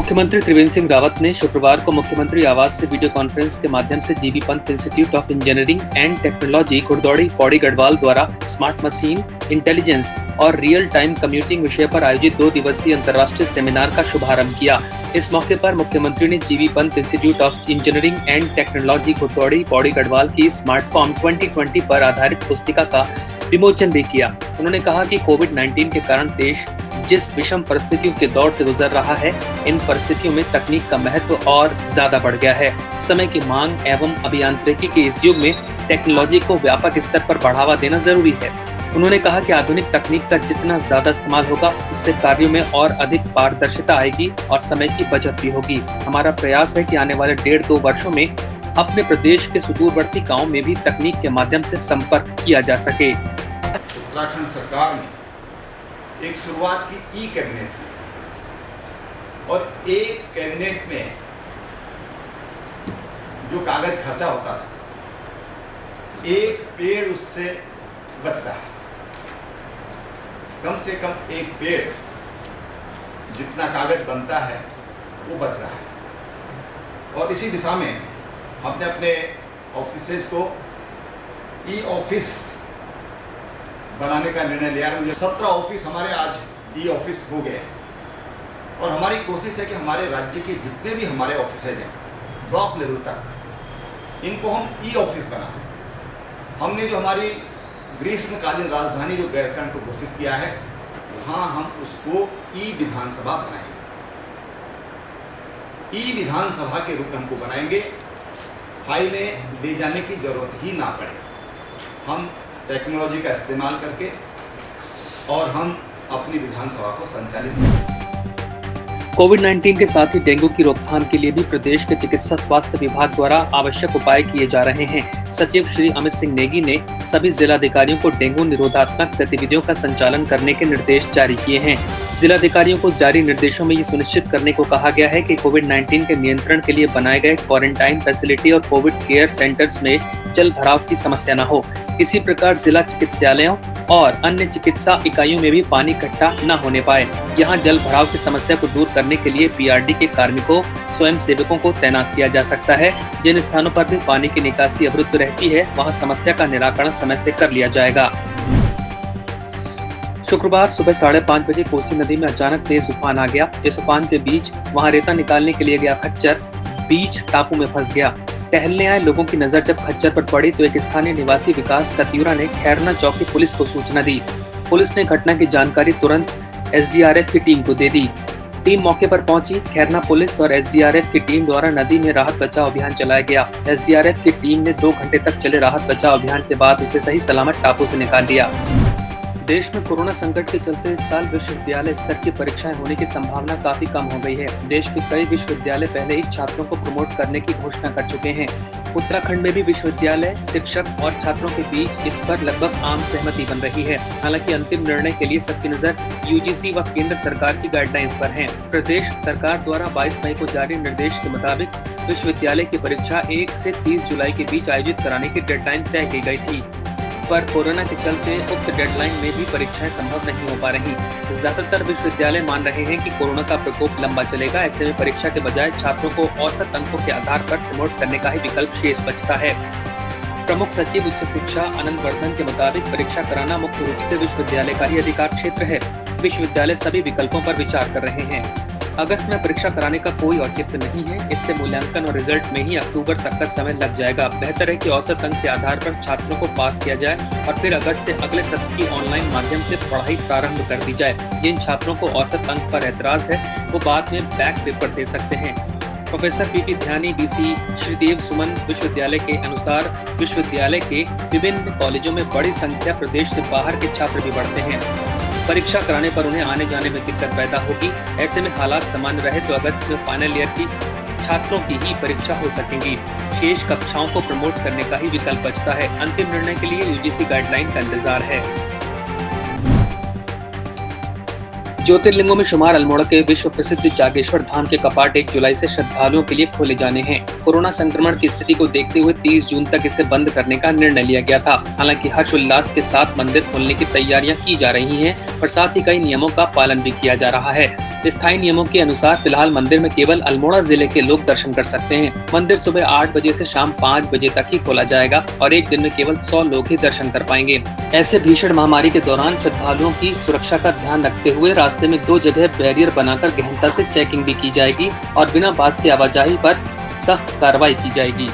मुख्यमंत्री त्रिवेंद्र सिंह रावत ने शुक्रवार को मुख्यमंत्री आवास से वीडियो कॉन्फ्रेंस के माध्यम से GB Pant institute of engineering and technology खुरदौड़ी पौड़ी गढ़वाल द्वारा स्मार्ट मशीन इंटेलिजेंस और रियल टाइम कंप्यूटिंग विषय पर आयोजित 2 दिवसीय अंतर्राष्ट्रीय सेमिनार का शुभारंभ किया। इस मौके पर मुख्यमंत्री ने GB Pant institute of engineering and technology खुरदौड़ी पौड़ी गढ़वाल की स्मार्टफॉर्म 2020 पर आधारित पुस्तिका का विमोचन भी किया। उन्होंने कहा कि कोविड-19 के कारण देश जिस विषम परिस्थितियों के दौर से गुजर रहा है, इन परिस्थितियों में तकनीक का महत्व और ज्यादा बढ़ गया है। समय की मांग एवं अभियांत्रिकी के इस युग में टेक्नोलॉजी को व्यापक स्तर पर बढ़ावा देना जरूरी है। उन्होंने कहा कि आधुनिक तकनीक का जितना ज्यादा इस्तेमाल होगा, उससे कार्यों में और अधिक पारदर्शिता आएगी और समय की बचत भी होगी। हमारा प्रयास है कि आने वाले 1.5-2 वर्षों में अपने प्रदेश के सुदूरवर्ती गाँव में भी तकनीक के माध्यम से संपर्क किया जा सके। उत्तराखंड सरकार ने एक शुरुआत की ई कैबिनेट की और एक कैबिनेट में जो कागज खर्चा होता था, एक पेड़ उससे बच रहा है। कम से कम एक पेड़ जितना कागज बनता है वो बच रहा है। और इसी दिशा में हमने अपने ऑफिसेज को ई ऑफिस बनाने का निर्णय लिया। मुझे 17 ऑफिस हमारे आज ई ऑफिस हो गए हैं और हमारी कोशिश है कि हमारे राज्य के जितने भी हमारे ऑफिसेज हैं ब्लॉक लेवल तक, इनको हम ई ऑफिस बनाएं। हमने जो हमारी ग्रीष्मकालीन राजधानी जो गैरसैंण को घोषित किया है, वहाँ हम उसको ई विधानसभा बनाएंगे। ई विधानसभा के रूप में हमको बनाएंगे। फाइलें ले जाने की जरूरत ही ना पड़े। हम टेक्नोलॉजी का इस्तेमाल करके और हम अपनी विधानसभा को संचालित करें। कोविड-19 के साथ ही डेंगू की रोकथाम के लिए भी प्रदेश के चिकित्सा स्वास्थ्य विभाग द्वारा आवश्यक उपाय किए जा रहे हैं। सचिव श्री अमित सिंह नेगी ने सभी जिलाधिकारियों को डेंगू निरोधात्मक गतिविधियों का संचालन करने के निर्देश जारी किए हैं। जिलाधिकारियों को जारी निर्देशों में ये सुनिश्चित करने को कहा गया है कि कोविड-19 के नियंत्रण के लिए बनाए गए क्वारंटाइन फैसिलिटी और कोविड केयर सेंटर्स में जल भराव की समस्या न हो। किसी प्रकार जिला चिकित्सालयों और अन्य चिकित्सा इकाइयों में भी पानी इकट्ठा न होने पाए। यहाँ जल भराव की समस्या को दूर करने के लिए पीआरडी के कार्मिकों, स्वयं सेवकों को तैनात किया जा सकता है। जिन स्थानों पर भी पानी की निकासी अवरुद्ध रहती है, वहाँ समस्या का निराकरण समय से कर लिया जाएगा। शुक्रवार सुबह 5:30 बजे कोसी नदी में अचानक तेज उफान आ गया। इस उफान के बीच वहां रेता निकालने के लिए गया खच्चर बीच टापू में फंस गया। टहलने आए लोगों की नजर जब खच्चर पर पड़ी तो एक स्थानीय निवासी विकास कतियूरा ने खैरना चौकी पुलिस को सूचना दी। पुलिस ने घटना की जानकारी तुरंत एसडीआरएफ की टीम को दे दी। टीम मौके पर पहुंची। खैरना पुलिस और एसडीआरएफ की टीम द्वारा नदी में राहत बचाव अभियान चलाया गया। एसडीआरएफ की टीम ने 2 घंटे तक चले राहत बचाव अभियान के बाद उसे सही सलामत टापू से निकाल लिया। देश में कोरोना संकट के चलते इस साल विश्वविद्यालय स्तर की परीक्षाएं होने की संभावना काफी कम हो गई है। देश के कई विश्वविद्यालय पहले ही छात्रों को प्रमोट करने की घोषणा कर चुके हैं। उत्तराखंड में भी विश्वविद्यालय, शिक्षक और छात्रों के बीच इस पर लगभग आम सहमति बन रही है। हालांकि अंतिम निर्णय के लिए सबकी नजर यूजीसी व केंद्र सरकार की गाइडलाइंस पर है। प्रदेश सरकार द्वारा 22 मई को जारी निर्देश के मुताबिक विश्वविद्यालय की परीक्षा 1 से 30 जुलाई के बीच आयोजित कराने की डेडलाइन तय की गई थी, पर कोरोना के चलते उक्त डेडलाइन में भी परीक्षाएं संभव नहीं हो पा रही। ज्यादातर विश्वविद्यालय मान रहे हैं कि कोरोना का प्रकोप लंबा चलेगा। ऐसे में परीक्षा के बजाय छात्रों को औसत अंकों के आधार पर प्रमोट करने का ही विकल्प शेष बचता है। प्रमुख सचिव उच्च शिक्षा अनंत वर्धन के मुताबिक परीक्षा कराना मुख्य रूप से विश्वविद्यालय का ही अधिकार क्षेत्र है। विश्वविद्यालय सभी विकल्पों पर विचार कर रहे हैं। अगस्त में परीक्षा कराने का कोई औचित्य नहीं है। इससे मूल्यांकन और रिजल्ट में ही अक्टूबर तक का समय लग जाएगा। बेहतर है कि औसत अंक के आधार पर छात्रों को पास किया जाए और फिर अगस्त से अगले सत्र की ऑनलाइन माध्यम से पढ़ाई प्रारंभ कर दी जाए। जिन छात्रों को औसत अंक पर एतराज है, वो बाद में बैक पेपर दे सकते हैं। प्रोफेसर पीपी ध्यानी डीसी श्रीदेव सुमन विश्वविद्यालय के अनुसार विश्वविद्यालय के विभिन्न कॉलेजों में बड़ी संख्या प्रदेश से बाहर के छात्र भी बढ़ते हैं। परीक्षा कराने पर उन्हें आने जाने में दिक्कत पैदा होगी। ऐसे में हालात सामान्य रहे तो अगस्त में फाइनल ईयर की छात्रों की ही परीक्षा हो सकेंगी। शेष कक्षाओं को प्रमोट करने का ही विकल्प बचता है। अंतिम निर्णय के लिए यूजीसी गाइडलाइन का इंतजार है। ज्योतिर्लिंगों में शुमार अल्मोड़ा के विश्व प्रसिद्ध जागेश्वर धाम के कपाट 1 जुलाई से श्रद्धालुओं के लिए खोले जाने हैं। कोरोना संक्रमण की स्थिति को देखते हुए 30 जून तक इसे बंद करने का निर्णय लिया गया था। हालांकि हर्ष उल्लास के साथ मंदिर खोलने की तैयारियां की जा रही हैं और साथ ही कई नियमों का पालन भी किया जा रहा है। स्थायी नियमों के अनुसार फिलहाल मंदिर में केवल अल्मोड़ा जिले के लोग दर्शन कर सकते हैं। मंदिर सुबह 8 बजे से शाम 5 बजे तक ही खोला जाएगा और एक दिन में केवल 100 लोग ही दर्शन कर पाएंगे। ऐसे भीषण महामारी के दौरान श्रद्धालुओं की सुरक्षा का ध्यान रखते हुए रास्ते में 2 जगह बैरियर बनाकर गहनता से चेकिंग भी की जाएगी और बिना पास की आवाजाही पर सख्त कार्रवाई की जाएगी।